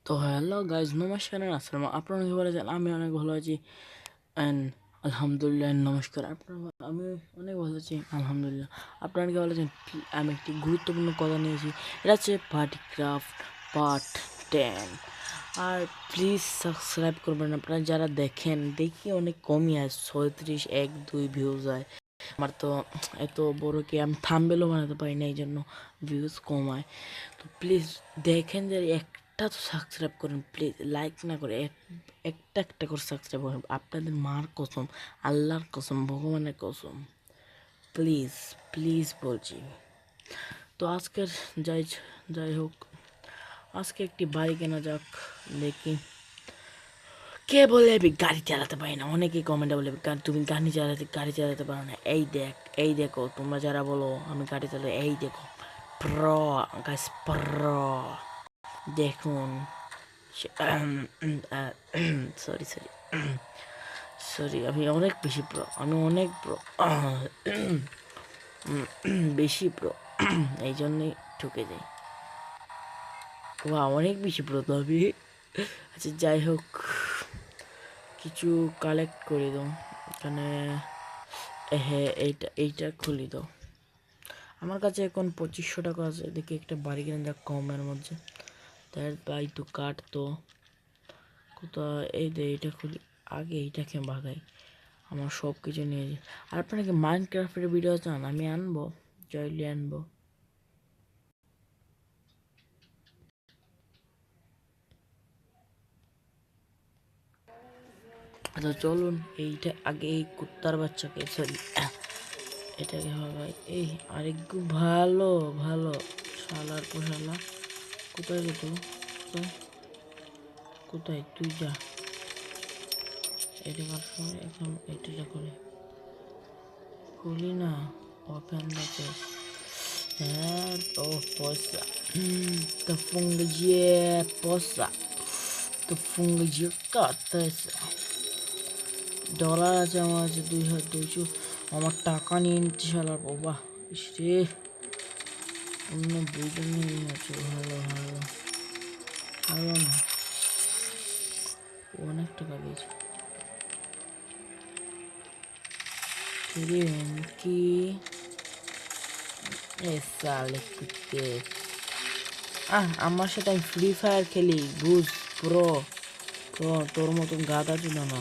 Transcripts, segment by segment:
তো hello guys, নমস্কার and আসসালাম। আপনারা কি বলেছেন? আমি অনেক ভালো আছি অ্যান্ড আলহামদুলিল্লাহ and নমস্কার। আমি অনেক ভালো আছি আলহামদুলিল্লাহ। আপনারা কি বলেছেন? আমি একটি গুরুত্বপূর্ণ কথা নিয়েছি, এটা হচ্ছে পার্টিক্রাফট পার্ট 10। আর প্লিজ সাবস্ক্রাইব করবেন। আপনারা যারা দেখি অনেক কমই হয়, 36, 1, 2 ভিউজ হয়। আমার তো এত বড় কি আমি থাম্বনেলও বানাতে পারি না, এই জন্য ভিউজ কম হয়। তো প্লিজ দেখেন যে একটা তো সাবস্ক্রাইব করেন প্লিজ, লাইক না করে একটা একটা করে সাবস্ক্রাইব করেন। আপনাদের মার কসম, আল্লাহর কসম, ভগবানের কসম, প্লিজ প্লিজ বলছি। তো আজকের যাই যাই হোক, আজকে একটি বাড়ি কেনা যাক। দেখি কে বলে আমি গাড়ি চালাতে পারি না। অনেকেই কমেন্টে বলে তুমি গাড়ি চালাতে পারো না। এই দেখো তোমরা যারা বলো আমি গাড়ি চালাই, এই দেখো প্রো গাইস, প্রো দেখুন। সরি সরি সরি, আমি অনেক বেশি প্রো, আমি অনেক প্রো, বেশি প্রো, এই জন্যই ঠকে যাই। অনেক বেশি প্রো তো আমি। আচ্ছা যাই হোক, কিছু কালেক্ট করে দাও এখানে। হ্যাঁ, এইটা খুলি দাও। আমার কাছে এখন 2500 টাকা আছে। দেখি একটা বাড়ি কিনে যাক কমের মধ্যে। তার বাই তো কাট তো কোথায়, এই দে এইটা খুলি। আগে এইটাকে ভাগাই, আমার সব কিছু নিয়ে যাই। আর আপনারা কি মাইনক্রাফটের ভিডিও চান? আমি আনবো, চাইলে আনবো। আচ্ছা চলুন, এইটা আগে এই কুত্তার বাচ্চাকে, সরি এটাকে ভাগাই। এই আরেকটু ভালো ভালো শালার পোশালা। কোথায় রে তুই? কোথায় কোথায় তুই? যা এটা করার সময় এখন এটা করে খুলি না। Open the chest. হ্যাঁ ও পয়সা, তো funge posa, তো funge কাটাইছে। ডলার আছে আমার কাছে 2200। আমার টাকা নিয়ে নিচ্ছে শালার বাবা। ইসরে অন্য দুইজন নিয়ে আছে। ভালো ভালো ভালো না, অনেক টাকা দিয়েছে। কি এ সালে কুত্তে, আমার সাথে আমি ফ্রি ফায়ার খেলি, বুঝ প্রো। প্রো তোর মতন গাদা ছিল না।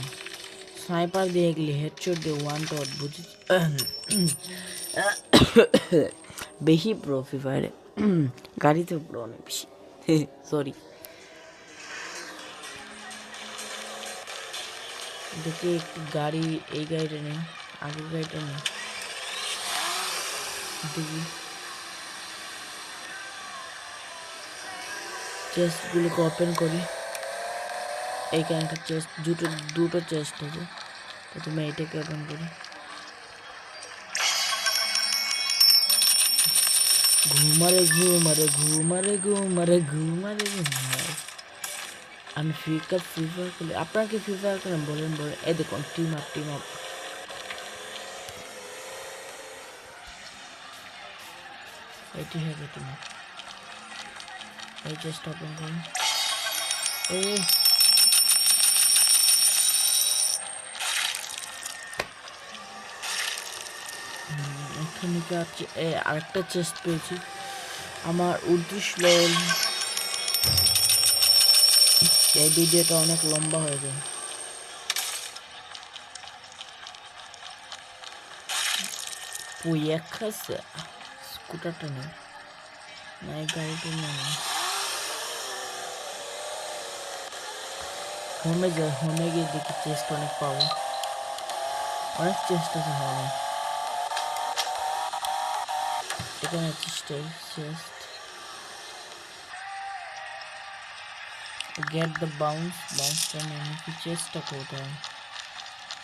স্নাইপার দিয়ে গেলি হেডশট দিয়ে ওয়ান টট, বুঝিস? বেশি প্রো ফ্রি ফায়ারে, গাড়িতে প্রো অনেক বেশি। সরি, দেখি একটু গাড়ি, এই গাড়িটা নেই, আগের গাড়িটা নেই। দেখি চেস্টগুলোকে ওপেন করি। এইখানে একটা চেস্ট, দুটো চেস্ট আছে। প্রথমে এইটাকে ওপেন করি। ঘুমারে ঘুমারে ঘুমারে ঘুমারে ঘুমারে ঘুমারে। আমি ফ্রি ফায়ার খেলি। আপনারা কি ফ্রি ফায়ার করেন? বলেন বলেন। এই দেখুন টিম আপ। এটি হবে টিম আপ। এই চেস্ট ওপেন করুন। এই এখানে আছে আরেকটা চেস্ট পেয়েছি। আমার 29 লেভেল। এই ভিডিওটা অনেক লম্বা হয়ে যায়। পুইয়া খাচ্ছে স্কুটারটা নেই, না এই গাড়িটা নেই। হোমে গিয়ে দেখি চেস্ট অনেক পাবো। অনেক চেস্ট আছে হোমে। এখানে আছে চেস্ট। গেট দ্য বাউন্সটা নিয়ে নিচ্ছি। চেস্টটা কোথায়?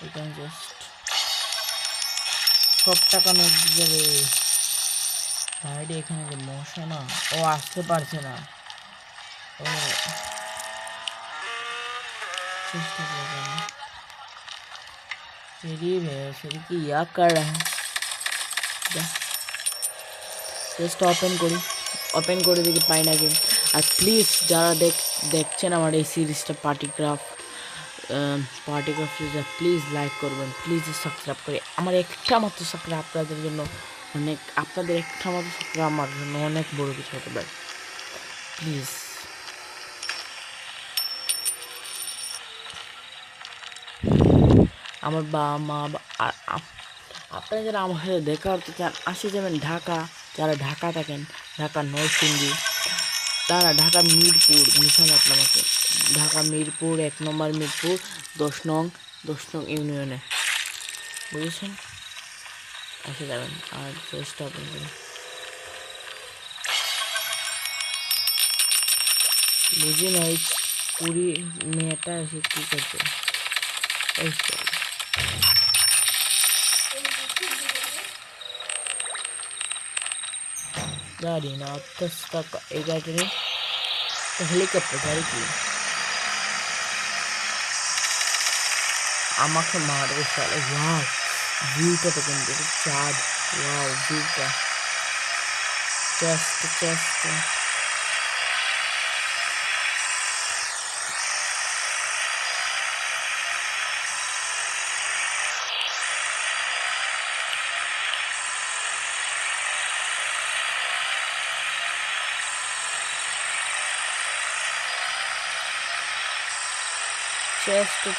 এখানে জাস্ট সব টাকা নোট যাবে। ভাইরে এখানে যে মশা না, ও আসতে পারছে না। ও চেষ্টা করবে না। फिर কি ইয়া कर रहा है? চেষ্টা ওপেন করি, ওপেন করে দেখি পাই নাকি। আর প্লিজ যারা দেখছেন আমার এই সিরিজটা পার্টিক্রাফট সিরিজটা, প্লিজ লাইক করবেন, প্লিজ সাবস্ক্রাইব করে আমার একটা মাত্র সাবস্ক্রাইব আপনাদের জন্য অনেক, আপনাদের একটা মাত্র সাবস্ক্রাইব আমার জন্য অনেক বড় কিছু হতে পারে, প্লিজ। আমার বাবা মা আপনারা যারা আমার সাথে দেখা করতে চান আসে যাবেন ঢাকা, যারা ঢাকা থাকেন, ঢাকা নরসিংদী, তারা ঢাকা মিরপুর, মিশন আমাকে ঢাকা মিরপুর 1 নম্বর মিরপুর 10 নং ইউনিয়নে, বুঝেছেন? এসে যাবেন আর চেষ্টা করবেন। বুঝি না এই পুরী মেয়েটা এসে কী করছে। গাড়ি না এই গাড়িটা নেই, হেলিকপ্টার গাড়ি কি আমাকে মারবে সালে। ওয়াও ভিউটা তো কিন্তু চাঁদ, ওয়াও ভিউটা, চেস্ট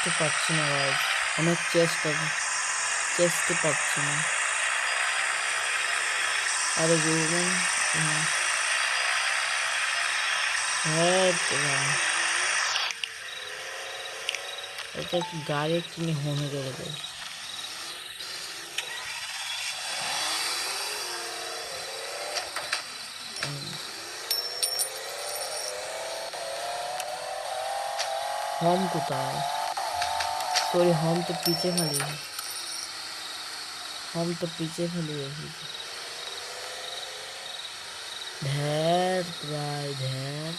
তো পাচ্ছি না ভাই, অনেক চেস্ট পাচ্ছি না। আরে গুগল এটা কি গাড়ি কিনে হোমে চলে যায়। হোম কোথায়? सॉरी हम तो पीछे खाली है, हम तो पीछे खाली है। ढेर भाई ढेर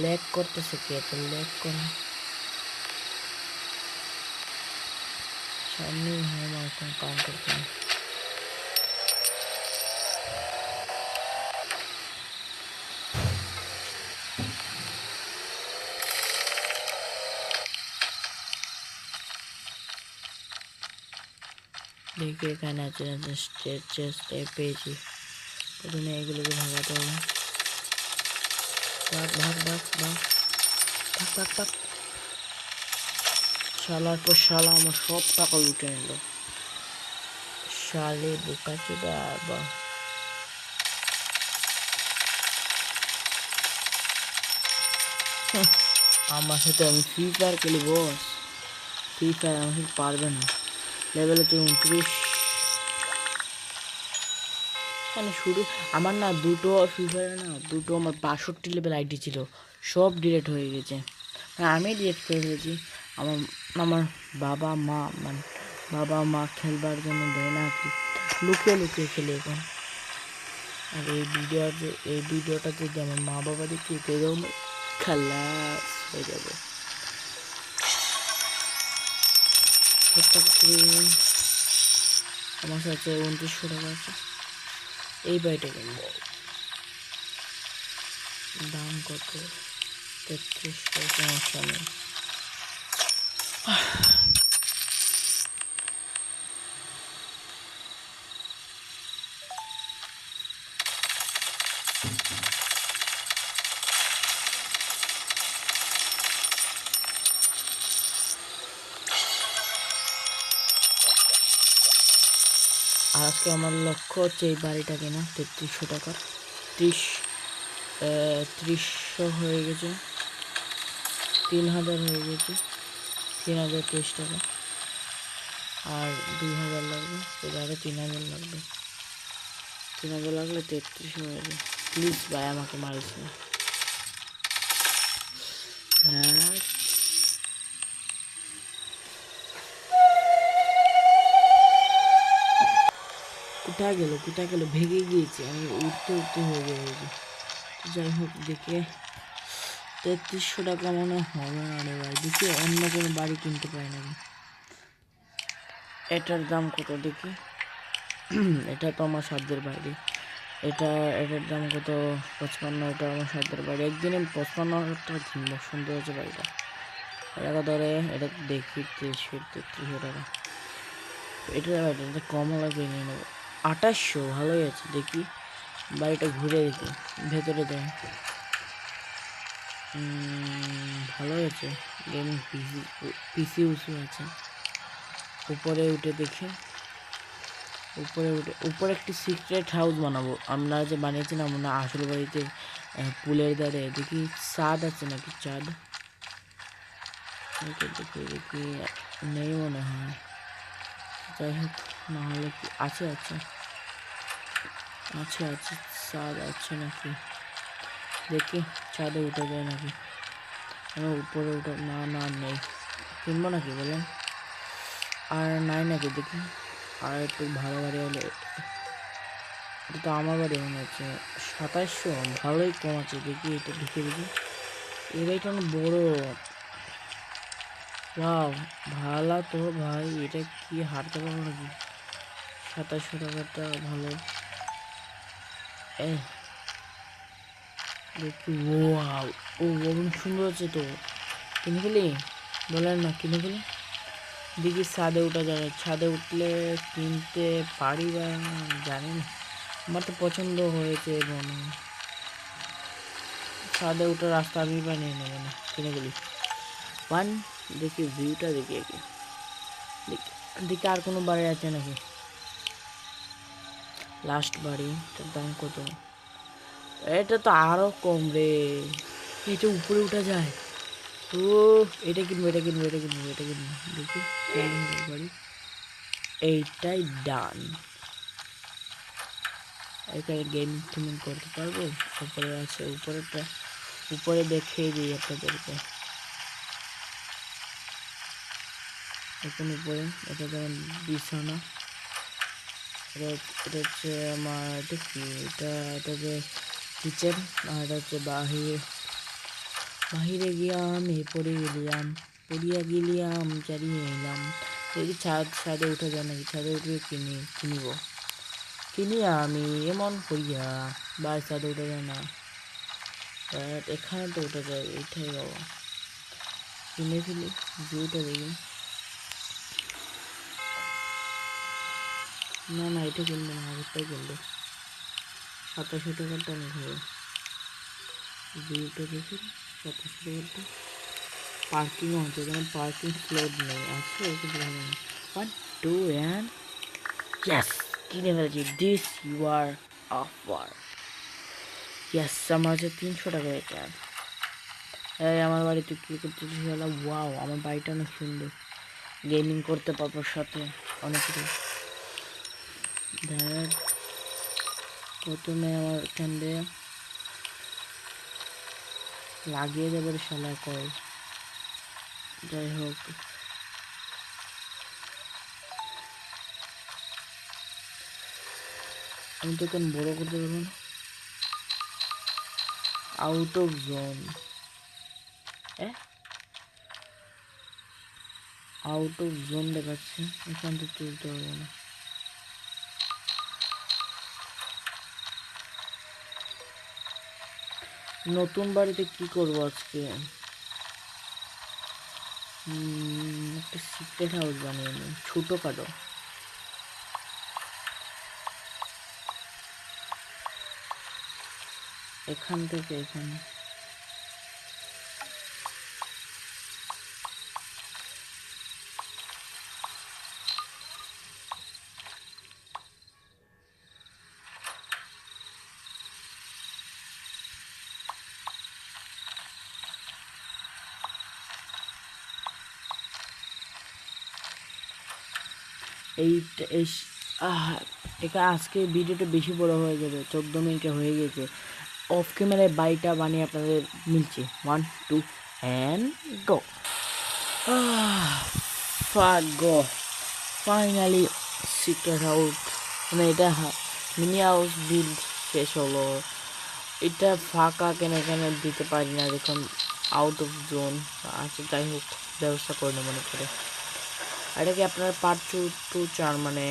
लैग करते सके तो लैग कर सामने हम आकर काम करते हैं। देखिए এখানে আছে পেয়েছি, প্রথমে এগুলোকে ভাগাতে হবে। ভাগ শালার পর শালা আমার সব টাকা লুটে নিল, শালে বোকা চোদা। আমার সাথে আমি ফ্রি ফায়ার খেলি বস, ফ্রি ফায়ার আমার সাথে পারবে না, লেভেলে তো 29। মানে শুরু আমার না দুটো ফ্রি ফায়ারে না দুটো আমার 62 লেভেল আইডি ছিল, সব ডিলিট হয়ে গেছে, আমি ডিলিট করে ফেলেছি। আমার আমার বাবা মা খেলবার জন্য দেয় না, কি লুকিয়ে খেলে এখন। আর এই ভিডিওটা যদি আমার মা বাবা দেখি এরকম খালাস হয়ে যাবে। আমার সাথে 2900 টাকা আছে, এই বাড়িটা কিনব, দাম কত? 3300, সমস্যা নেই। আর আজকে আমার লক্ষ্য হচ্ছে এই বাড়িটা কেনা 3300 টাকার। 300 হয়ে গেছে, 3000 হয়ে গেছে, 3023 টাকা, আর 2000 লাগবে, এবারে 3000 লাগবে, 3000 লাগলে 33 হয়ে যাবে। প্লিজ ভাই আমাকে মারিস না। হ্যাঁ কোথায় গেল ভেঙে গিয়েছে, আমি উঠতে হয়ে গেছে। যাই হোক দেখে 3300 টাকা মনে হবে না রে ভাই, দেখি অন্য কোনো বাড়ি কিনতে পারি নাকি। এটার দাম কত দেখি, এটা তো আমার সাধ্যের বাইরে। এটা এটার দাম কত? 55। এটা আমার সাধ্যের বাড়ি, একদিনে 55,000 টাকা কিনবো। সুন্দর হচ্ছে বাড়িটা। টাকা ধরে এটা দেখি 3300 টাকা। এটা বাড়িটা এটা কম হলে কিনে নেবো। 2800 ভালোই আছে। দেখি বাড়িটা ঘুরে দেখি ভেতরে দেয়। ভালো আছে। গেমিং পিসি উসু আছে। উপরে উঠে দেখি। উপরে একটি সিক্রেট হাউস বানাবো। আমরা যে বানিয়েছিলাম না আসল বাড়িতে পুলের ধারে, দেখি চাঁদ আছে নাকি। চাঁদ দেখি নেই মনে হয়। যাই হোক, না হলে কি আছে আছে আছে আছে চাঁদ আছে নাকি দেখি। ছাদে উঠে যায় নাকি? উপরে উঠে না, নেই। কিনবো নাকি বলেন? আর নাই নাকি দেখি। আর একটু ভালো বাড়ি হলে। এটা তো আমার বাড়ি মনে হচ্ছে। 2700 ভালোই কম আছে। দেখি এটা ঢুকে দেখি। এই বাড়িটা অনেক বড়। ওয়াও, ভালো তো ভাই। এটা কি হারতে পারবো নাকি? 2700 টাকাটা ভালো। দেখি। ওয়াও, সুন্দর আছে তো। কিনে ফেলি বলেন না? কিনে ফেলি। দেখি ছাদে উঠা যাবে। ছাদে উঠলে কিনতে পারি বা জানি না। আমার তো পছন্দ হয়েছে এবং ছাদে উঠার রাস্তা আমি বানিয়ে নেবো না, কিনে ফেলি। দেখি ভিউটা দেখি আগে। দেখি আর কোনো বাড়ি আছে নাকি। লাস্ট বাড়ি, এটার দাম কত? এটা তো আরো কম রে। এটা উপরে উঠা যায়। ও, এটা কিনবো। দেখি বাড়ি। এইটাই ডান। এখানে গেমিং করতে পারবো। উপরে আছে। উপরে দেখিয়ে দিই আপনাদেরকে। এখন উপরে এটা যেমন বিছানা। এটা হচ্ছে আমার, এটা কি? এটা হচ্ছে কিচেন। আর এটা হচ্ছে বাহিরে গিয়ে আমি পড়িয়া গেলিয়াম চারিয়ে এলাম। দেখি ছাদে উঠে যায় নাকি। ছাদে উঠে কিনি আমি এমন করিয়া। বা ছাদে উঠে যায় না। এখানে তো উঠে যায়। এইটাই বাবা, কিনে ফেলি। ভিউটা দেখি। না, এটা কিনবো না, আগেরটাই কিনবো। 2700 টাকারটা আমি খাবো। ভিউটা দেখি। 2700 টাকারটা। পার্কিংও হচ্ছে, যেমন পার্কিং স্লট নেই। আছে কিন্তু ভালো না। 1 2 অ্যান্ড ইয়েস, কিনে ফেলেছি। This you are offer. Yes, আমার হচ্ছে 300 টাকা এটা। আমার বাড়িতে কী করতেছিস? ওয়াও, আমার বাড়িটা অনেক সুন্দর। গেমিং করতে পারবো সাথে অনেক কিছু। দেখ, প্রথমে আমার এখান দিয়ে লাগিয়ে দেবে শালা কল। যাই হোক, আমি তো এখন বড় করতে পারবো না। Out of zone. Out of zone দেখাচ্ছে। এখান থেকে তুলতে পারবো না। নতুন বাড়িতে কি করবো আজকে? একটা সিক্রেট হাউস বানিয়ে নিই, ছোটখাটো। এখান থেকে এখানে। এটা আজকে ভিডিওটা বেশি বড় হয়ে যাবে। 14 মিনিটে হয়ে গেছে। অফ ক্যামেরায় বাড়িটা বানিয়ে আপনাদের মিলছে। 1 2 and go. Go, finally secret house, মানে এটা মিনি হাউস বিল্ড শেষ হলো। এটা ফাঁকা কেন এখানে দিতে পারি না, দেখুন আউট অফ জোন আছে। যাই হোক, ব্যবস্থা করে নেব মনে করে। এটাকে আপনারা পার্ট 2 চান, মানে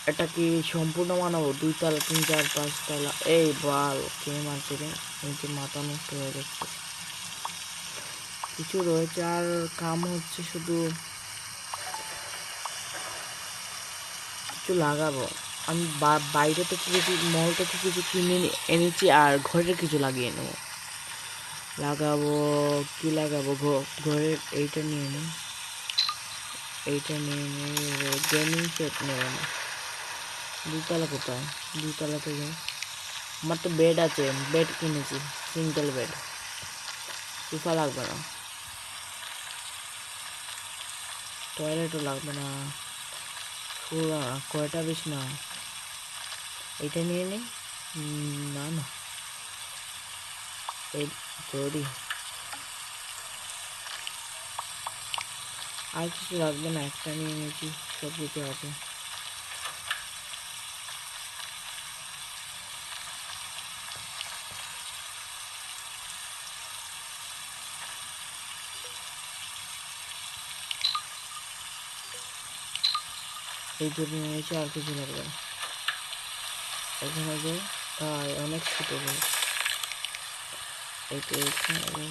এটা কি সম্পূর্ণ বানাবো? 2 তলা 3 4 5 তলা। এই বাল কে মারছে রে? নিচে মাথা নষ্ট হয়ে যাচ্ছে। কিছু রয়েছে আর কাম হচ্ছে শুধু কিছু লাগাবো। আমি বাইরে থেকে কিছু মল থেকে কিছু কিনে এনেছি আর ঘরের কিছু লাগিয়ে নেবো। লাগাবো কি লাগাবো? ঘরের এইটা নিয়ে নিই, এইটা নিয়ে নিই। গেমিং সেট নেবো না। 2 তলা কোথায়? 2 তলা থেকে আমার তো বেড আছে, বেড কিনেছি, সিঙ্গেল বেড। সোফা লাগবে না, টয়লেটও লাগবে না, কয়টা বিছনা? এটা নিয়ে নিই। না না, এই জরি আর কিছু লাগবে না, একটা নিয়ে নিয়েছি, সব কিছু আছে। এই জন্য নিয়েছি, আর কিছু লাগবে না। এখানে যে তাই অনেক ছোট বই, এটা এখানে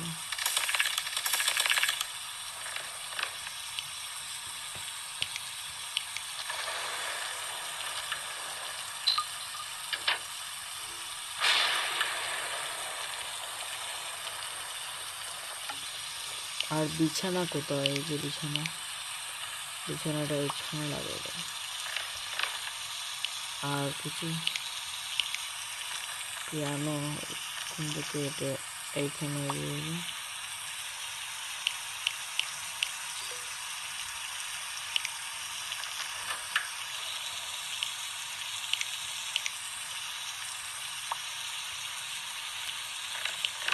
আর বিছানা কোথায়? এই যে বিছানা, বিছানাটা এখানে লাগাবো। আর কিছু পিয়ানো কোন দিকে? এটা এইখানে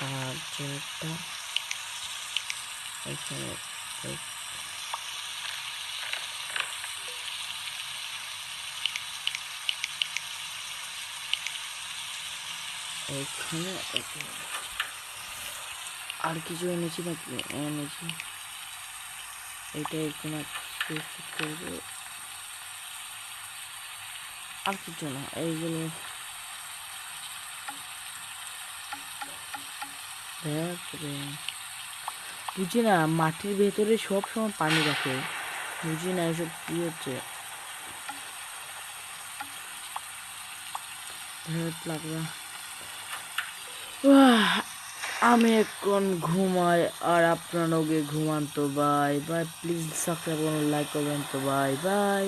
আর যেটা এখানে এইখানে আর কিছু এনেছি নাকি? এনেছি, এটা এখানে করবো। আর কিছু না, এইগুলো বুঝি না, মাটির ভেতরে সব সময় পানি রাখে, বুঝি না এসব কি হচ্ছে। লাগবে। আমি এখন ঘুমাই আর আপনারাও গিয়ে ঘুমান তো। বাই বাই, প্লিজ সাবস্ক্রাইব করুন, লাইক করবেন তো। Bye bye.